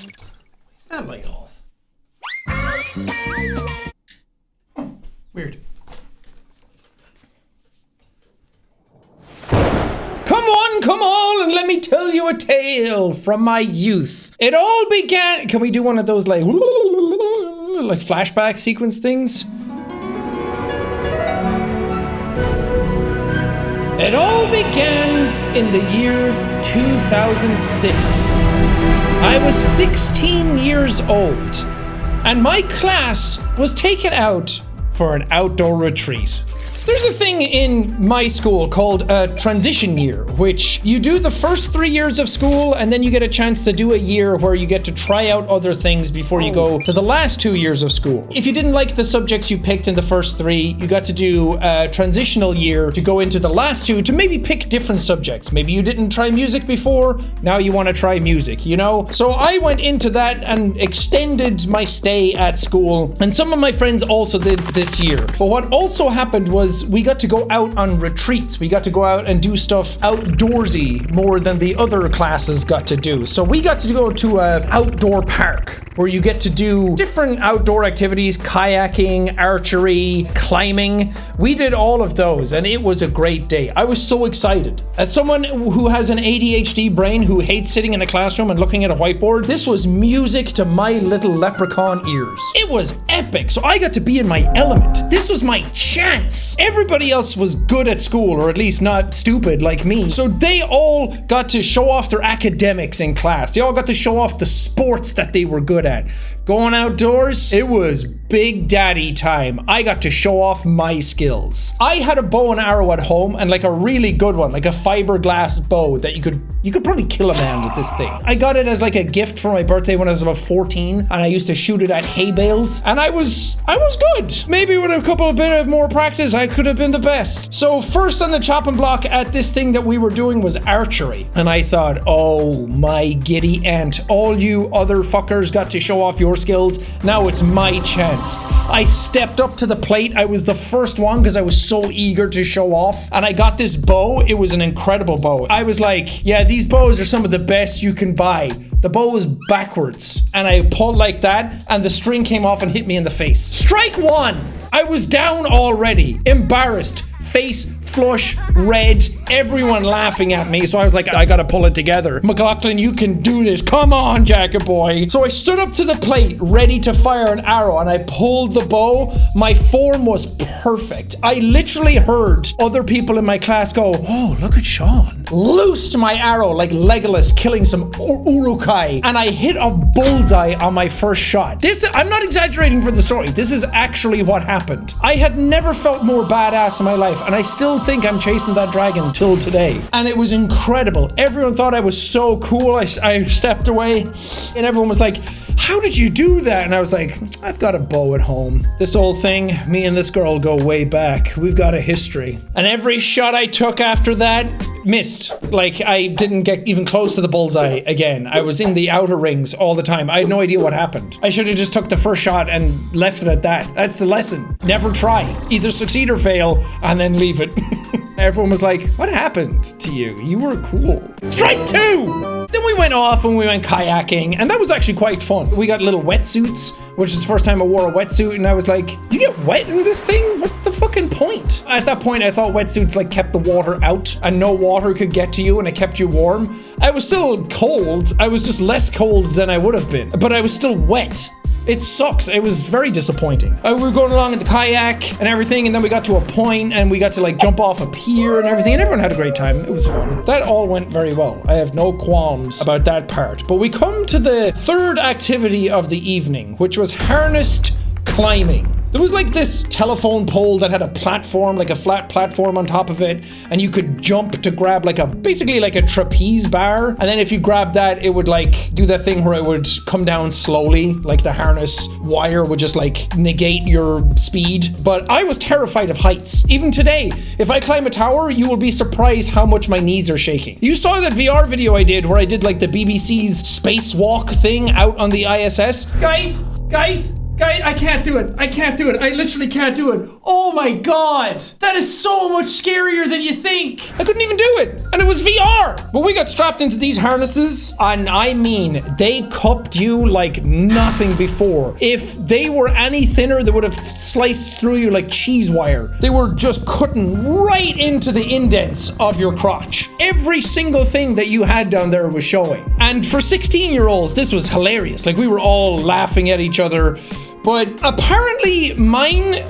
Is that light off? Huh, weird. Come on, and let me tell you a tale from my youth. It all began. Can we do one of those like flashback sequence things? It all began in the year 2006. I was 16 years old, and my class was taken out for an outdoor retreat. There's a thing in my school called a transition year, which you do the first 3 years of school and then you get a chance to do a year where you get to try out other things before you go to the last 2 years of school. If you didn't like the subjects you picked in the first 3, you got to do a transitional year to go into the last 2 to maybe pick different subjects. Maybe you didn't try music before, now you want to try music, you know? So I went into that and extended my stay at school, and some of my friends also did this year. But what also happened was we got to go out on retreats. We got to go out and do stuff outdoorsy more than the other classes got to do. So we got to go to an outdoor park where you get to do different outdoor activities, kayaking, archery, climbing. We did all of those and it was a great day. I was so excited. As someone who has an ADHD brain who hates sitting in a classroom and looking at a whiteboard, this was music to my little leprechaun ears. It was epic. So I got to be in my element. This was my chance. Everybody else was good at school, or at least not stupid like me. So they all got to show off their academics in class. They all got to show off the sports that they were good at. Going outdoors, it was big daddy time. I got to show off my skills. I had a bow and arrow at home, and like a really good one, like a fiberglass bow that you could probably kill a man with this thing. I got it as like a gift for my birthday when I was about 14, and I used to shoot it at hay bales, and I was good. Maybe with a couple of bit of more practice, I could have been the best. So first on the chopping block at this thing that we were doing was archery, and I thought, oh my giddy aunt, all you other fuckers got to show off your skills. Now it's my chance. I stepped up to the plate. I was the first one because I was so eager to show off, and I got this bow. It was an incredible bow. I was like, yeah, these bows are some of the best you can buy. The bow was backwards, and I pulled like that, and the string came off and hit me in the face. Strike one! I was down already, embarrassed, face flush, red, everyone laughing at me. So I was like, I gotta pull it together. McLaughlin, you can do this. Come on, jacket boy. So I stood up to the plate, ready to fire an arrow, and I pulled the bow. My form was perfect. I literally heard other people in my class go, oh, look at Sean. Loosed my arrow like Legolas killing some urukai, and I hit a bullseye on my first shot. I'm not exaggerating for the story. This is actually what happened. I had never felt more badass in my life, and I still think I'm chasing that dragon till today. And it was incredible. Everyone thought I was so cool. I stepped away, and everyone was like, how did you do that? And I was like, I've got a bow at home. This old thing, me and this girl go way back. We've got a history. And every shot I took after that missed. Like, I didn't get even close to the bullseye again. I was in the outer rings all the time. I had no idea what happened. I should have just took the first shot and left it at that. That's the lesson. Never try. Either succeed or fail, and then leave it. Everyone was like, what happened to you? You were cool. Strike two! Then we went off and we went kayaking, and that was actually quite fun. We got little wetsuits, which is the first time I wore a wetsuit, and I was like, you get wet in this thing? What's the fucking point? At that point, I thought wetsuits like kept the water out and no water could get to you, and it kept you warm. I was still cold. I was just less cold than I would have been, but I was still wet. It sucked. It was very disappointing. We were going along in the kayak and everything, and then we got to a point and we got to like jump off a pier and everything, and everyone had a great time. It was fun. That all went very well. I have no qualms about that part. But we come to the third activity of the evening, which was harnessed climbing. There was like this telephone pole that had a platform, like a flat platform on top of it, and you could jump to grab like basically like a trapeze bar, and then if you grabbed that, it would like do that thing where it would come down slowly, like the harness wire would just like negate your speed. But I was terrified of heights. Even today, if I climb a tower, you will be surprised how much my knees are shaking. You saw that VR video I did where I did like the BBC's spacewalk thing out on the ISS. Guys, Guy, I can't do it. I can't do it. I literally can't do it. Oh my God. That is so much scarier than you think. I couldn't even do it. And it was VR. But we got strapped into these harnesses. And I mean, they cupped you like nothing before. If they were any thinner, they would have sliced through you like cheese wire. They were just cutting right into the indents of your crotch. Every single thing that you had down there was showing. And for 16-year-olds, this was hilarious. Like, we were all laughing at each other. But apparently mine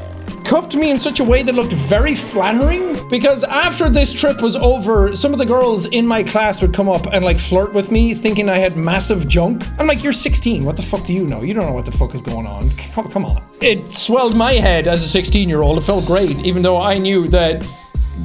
cupped me in such a way that looked very flattering, because after this trip was over, some of the girls in my class would come up and like flirt with me thinking I had massive junk. I'm like, you're 16. What the fuck do you know? You don't know what the fuck is going on. Come on. It swelled my head as a 16-year-old. It felt great, even though I knew that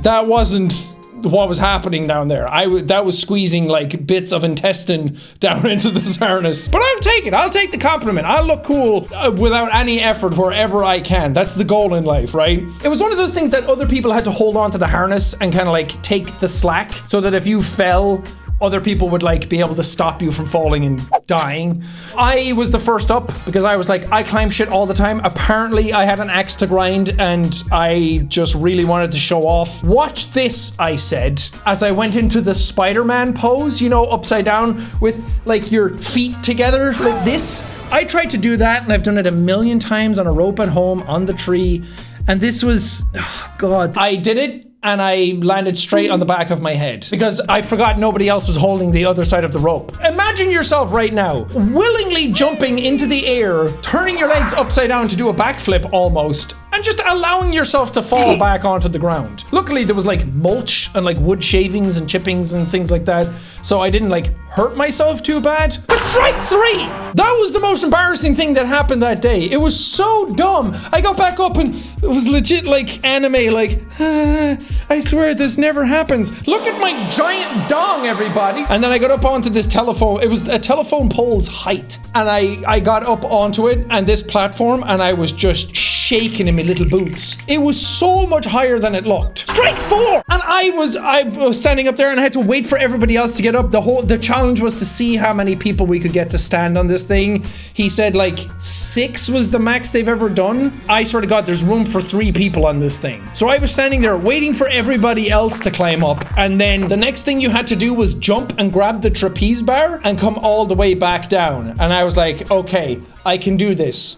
that wasn't what was happening down there. That was squeezing like bits of intestine down into this harness. But I'll take it. I'll take the compliment. I'll look cool without any effort wherever I can. That's the goal in life, right? It was one of those things that other people had to hold on to the harness and kind of like take the slack, so that if you fell, other people would like be able to stop you from falling and dying. I was the first up because I was like, I climb shit all the time. Apparently I had an axe to grind and I just really wanted to show off. Watch this, I said, as I went into the Spider-Man pose, you know, upside down with like your feet together like this. I tried to do that and I've done it a million times on a rope at home, on the tree. And this was, oh God, I did it. And I landed straight on the back of my head because I forgot nobody else was holding the other side of the rope. Imagine yourself right now, willingly jumping into the air, turning your legs upside down to do a backflip almost, and just allowing yourself to fall back onto the ground. Luckily, there was like mulch and like wood shavings and chippings and things like that, so I didn't like hurt myself too bad. But strike three! That was the most embarrassing thing that happened that day. It was so dumb. I got back up and it was legit like anime, like, I swear this never happens. Look at my giant dong, everybody. And then I got up onto this telephone. It was a telephone pole's height. And I got up onto it and this platform and I was just shaking in my little boots. It was so much higher than it looked. Strike four! And I was standing up there and I had to wait for everybody else to get up. The challenge was to see how many people we could get to stand on this thing. He said like 6 was the max they've ever done. I swear to God, there's room for 3 people on this thing. So I was standing there waiting for everybody else to climb up. And then the next thing you had to do was jump and grab the trapeze bar and come all the way back down. And I was like, okay, I can do this.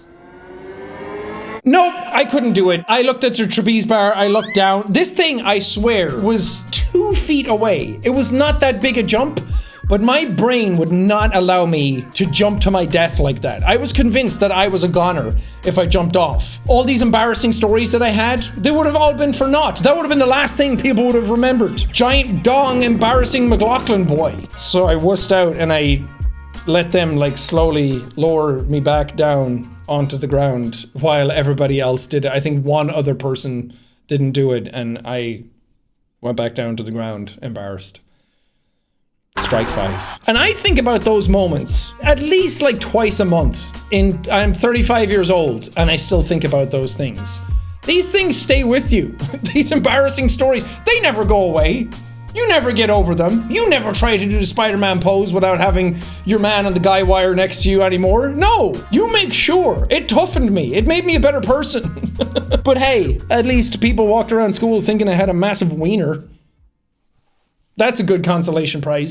Nope, I couldn't do it. I looked at the trapeze bar, I looked down. This thing, I swear, was 2 feet away. It was not that big a jump, but my brain would not allow me to jump to my death like that. I was convinced that I was a goner if I jumped off. All these embarrassing stories that I had, they would have all been for naught. That would have been the last thing people would have remembered. Giant dong embarrassing McLaughlin boy. So I wussed out and I let them like slowly lower me back down onto the ground while everybody else did it. I think one other person didn't do it and I went back down to the ground embarrassed. Strike 5. And I think about those moments at least like twice a month. I'm 35 years old and I still think about those things. These things stay with you. These embarrassing stories, they never go away. You never get over them. You never try to do the Spider-Man pose without having your man on the guy wire next to you anymore. No, you make sure. It toughened me. It made me a better person. But hey, at least people walked around school thinking I had a massive wiener. That's a good consolation prize.